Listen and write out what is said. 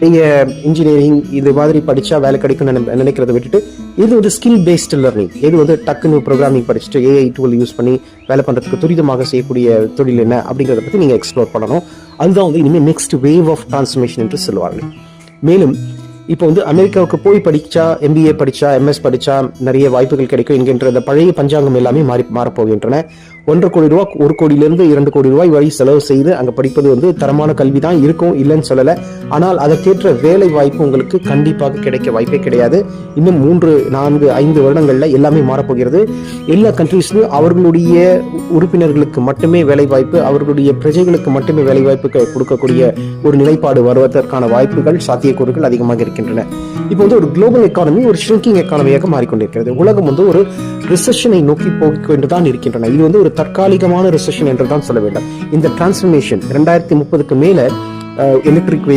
நீங்க இன்ஜினியரிங் இது மாதிரி படிச்சா வேலை கிடைக்கும்னு நினைக்கிறத விட்டுட்டு இது வந்து ஸ்கில் பேஸ்ட் லேர்னிங், இது வந்து டக்குன்னு ப்ரோக்ராமிங் படிச்சுட்டு ஏஐ டூல் யூஸ் பண்ணி வேலை பண்றதுக்கு துரிதமாக செய்யக்கூடிய தொழில் என்ன அப்படிங்கிறத பத்தி நீங்க எக்ஸ்ப்ளோர் பண்ணணும். அதுதான் வந்து இனிமேல் நெக்ஸ்ட் வேவ் ஆஃப் டிரான்ஸ்ஃபர்மேஷன் என்று சொல்லுவார்கள். மேலும் இப்போ வந்து அமெரிக்காவுக்கு போய் படிச்சா, எம்பிஏ படிச்சா, எம்எஸ் படிச்சா நிறைய வாய்ப்புகள் கிடைக்கும் என்கின்ற இந்த பழைய பஞ்சாங்கம் எல்லாமே மாறப்போகின்றன. 1.5 கோடி ரூபாய், 1 கோடியிலிருந்து 2 கோடி ரூபாய் வரை செலவு செய்து அங்க படிப்பது வந்து தரமான கல்வி தான் இருக்கும், இல்லைன்னு சொல்லல. ஆனால் அதற்கேற்ற வேலை வாய்ப்பு உங்களுக்கு கண்டிப்பாக கிடைக்க வாய்ப்பே கிடையாது. இன்னும் 3, 4, 5 வருடங்கள்ல எல்லாமே மாறப்போகிறது. எல்லா கண்ட்ரீஸ்லயும் அவர்களுடைய உறுப்பினர்களுக்கு மட்டுமே வேலை வாய்ப்பு, அவர்களுடைய பிரஜைகளுக்கு மட்டுமே வேலை வாய்ப்பு கொடுக்கக்கூடிய ஒரு நிலைப்பாடு வருவதற்கான வாய்ப்புகள், சாத்தியக்கூறுகள் அதிகமாக இருக்கின்றன. இப்போ வந்து ஒரு குளோபல் எக்கானமி ஒரு ஷ்ரிங்கிங் எக்கானமியாக மாறிக்கொண்டிருக்கிறது. உலகம் வந்து ஒரு ரிசெஷனை நோக்கி போய்கொண்டுதான் இருக்கின்றன. இது வந்து ஒரு தற்காலிகமான ரிசெஷன் என்று தான் சொல்ல வேண்டும். இந்த டிரான்ஸ்ஃபர்மேஷன் 2030க்கு மேல எலக்ட்ரிக்